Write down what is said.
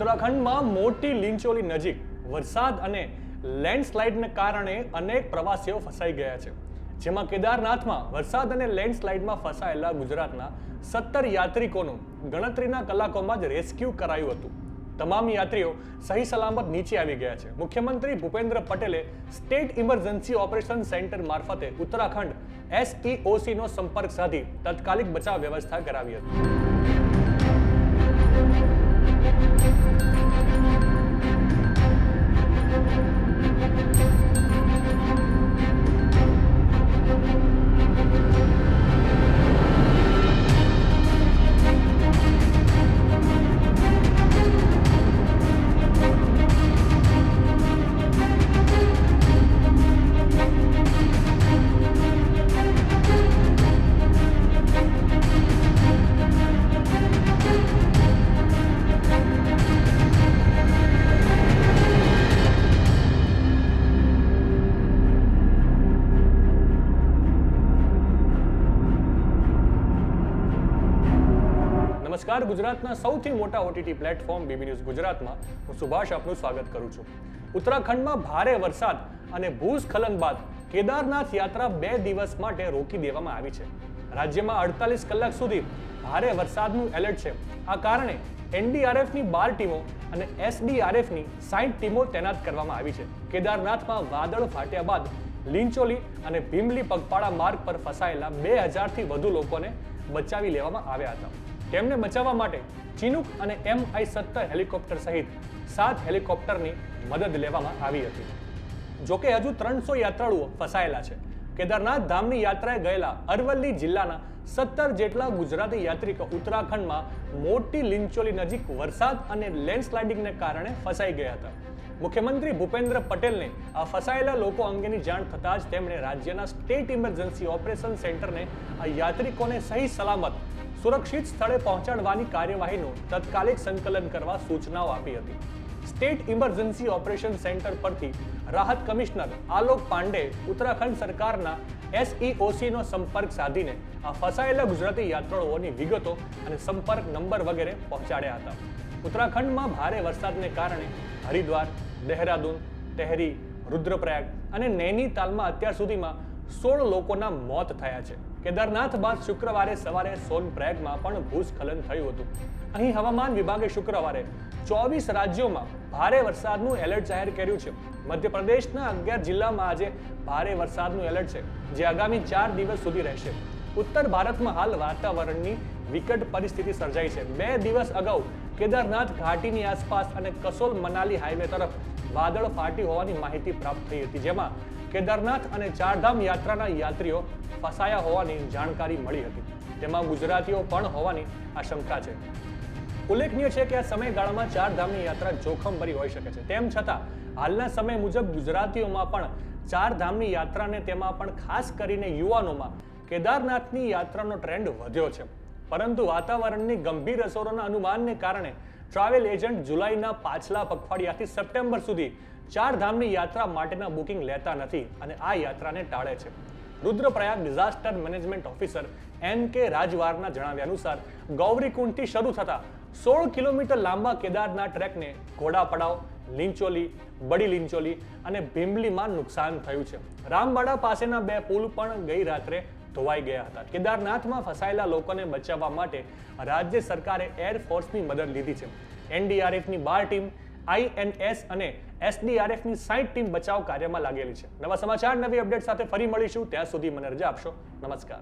ઉત્તરાખંડમાં મોટી લીંચોલી નજીક વરસાદ અને લેન્ડસ્લાઇડને કારણે અનેક પ્રવાસીઓ ફસાઈ ગયા છે, જેમાં કેદારનાથમાં વરસાદ અને લેન્ડસ્લાઇડમાં ફસાયેલા ગુજરાતના 17 યાત્રિકોનું ગણતરીના કલાકોમાં જ રેસ્ક્યુ કરાયું હતું. તમામ યાત્રીઓ સહી સલામત નીચે આવી ગયા છે. મુખ્યમંત્રી ભૂપેન્દ્ર પટેલે સ્ટેટ ઇમરજન્સી ઓપરેશન સેન્ટર મારફતે ઉત્તરાખંડ SEOC નો સંપર્ક સાધી તાત્કાલિક બચાવ વ્યવસ્થા કરાવી હતી. નમસ્કાર, ગુજરાતના સૌથી મોટા OTT પ્લેટફોર્મ BB ન્યૂઝ ગુજરાતમાં હું સુભાષ આપનું સ્વાગત કરું છું. ઉત્તરાખંડમાં ભારે વરસાદ અને ભૂસ્ખલન બાદ કેદારનાથ યાત્રા 2 દિવસ માટે રોકી દેવામાં આવી છે. રાજ્યમાં 48 કલાક સુધી ભારે વરસાદનું એલર્ટ છે. આ કારણે NDRFની 12 ટીમો અને SDRFની 60 ટીમો તૈનાત કરવામાં આવી છે. કેદારનાથમાં વાદળ ફાટ્યા બાદ લીંચોલી અને ભીમલી પગપાળા માર્ગ પર ફસાયેલા 2000થી વધુ લોકોને બચાવી લેવામાં આવ્યા હતા. તેમને બચાવવા માટે ચિનુક અને MI-17 હેલિકોપ્ટર સહિત 7 હેલિકોપ્ટરની મદદ લેવામાં આવી હતી. જોકે હજુ 300 યાત્રાળુઓ ફસાયેલા છે. કેદારનાથ ધામની યાત્રાએ ગયેલા અરવલ્લી જિલ્લાના 17 જેટલા ગુજરાતી યાત્રિકો ઉત્તરાખંડમાં મોટી લીંચોલી નજીક વરસાદ અને લેન્ડસ્લાઇડિંગને કારણે ફસાઈ ગયા હતા. મુખ્યમંત્રી ભૂપેન્દ્ર પટેલને આ ફસાયેલા લોકો અંગેની જાણ થતાં જ તેમણે રાજ્યના સ્ટેટ ઇમરજન્સી ઓપરેશન સેન્ટરને આ યાત્રિકોને સહી સલામત સુરક્ષિત સ્થળે પહોંચાડવાની કાર્યવાહીનું તાત્કાલિક સંકલન કરવા સૂચનાઓ આપી હતી. સ્ટેટ ઇમરજન્સી ઓપરેશન સેન્ટર પરથી રાહત કમિશનર આલોક પાંડે ઉત્તરાખંડ સરકારના SEOC નો સંપર્ક સાધીને આ ફસાયેલા ગુજરાતી યાત્રાળુઓની વિગતો અને સંપર્ક નંબર વગેરે પહોંચાડ્યા હતા. ઉત્તરાખંડમાં ભારે વરસાદને કારણે હરિદ્વાર, દહેરાદૂન, તેહરી, રુદ્રપ્રયાગ અને નૈનીતાલમાં અત્યાર સુધીમાં 16 લોકોના મોત થયા છે. કેદારનાથ બાદ શુક્રવારે સવારે સોનપ્રયાગમાં પણ ભૂસ્ખલન થયું હતું. અહીં હવામાન વિભાગે શુક્રવારે 24 રાજ્યોમાં ભારે વરસાદનું એલર્ટ જાહેર કર્યું છે. મધ્યપ્રદેશના 11 જિલ્લામાં આજે ભારે વરસાદનું એલર્ટ છે, જે આગામી 4 દિવસ સુધી રહેશે. ઉત્તર ભારતમાં હાલ વાતાવરણની વિકટ પરિસ્થિતિ સર્જાઈ છે. 2 દિવસ અગાઉ કેદારનાથ ઘાટીની આસપાસ અને કસોલ મનાલી હાઈવે તરફ વાદળ ફાટી હોવાની માહિતી પ્રાપ્ત થઈ હતી, જેમાં કેદારનાથ અને ચારધામ યાત્રાના યાત્રીઓ ફસાયા હોવાની જાણકારી મળી હતી. તેમાં ગુજરાતીઓ પણ હોવાની આશંકા છે. ઉલ્લેખનીય છે કે આ સમયગાળામાં ચારધામની યાત્રા જોખમભરી હોઈ શકે છે. તેમ છતાં હાલના સમય મુજબ ગુજરાતીઓમાં પણ ચારધામની યાત્રાને, તેમાં પણ ખાસ કરીને યુવાનોમાં કેદારનાથની યાત્રાનો ટ્રેન્ડ વધ્યો છે. પરંતુ વાતાવરણની ગંભીર અસરોના અનુમાનને કારણે ટ્રાવેલ એજન્ટ જુલાઈના પાછલા પખવાડિયાથી સપ્ટેમ્બર સુધી ચારધામની યાત્રા માટેના બુકિંગ લેતા નથી અને આ યાત્રાને ટાળે છે. Rudraprayag disaster management officer NK રાજવારના જણાવ્યા અનુસાર ગૌરીકુંડથી શરૂ થતા 16 કિલોમીટર લાંબા કેદારનાથ ટ્રેકને ઘોડાપડાવ, લીંચોલી, બડી લીંચોલી અને ભીમલીમાં નુકસાન થયું છે. રામબાડા પાસેના 2 પુલ પણ ગઈ રાત્રે ધોવાઈ ગયા હતા. કેદારનાથમાં ફસાયેલા લોકોને બચાવવા માટે રાજ્ય સરકારે એરફોર્સની મદદ લીધી છે. NDRFની 12 ટીમ, INS અને SDRFની 60 ટીમ બચાવ કાર્યમાં લાગેલી છે. નવા સમાચાર, નવી અપડેટ સાથે ફરી મળીશું. ત્યાં સુધી મને રજા આપશો. નમસ્કાર.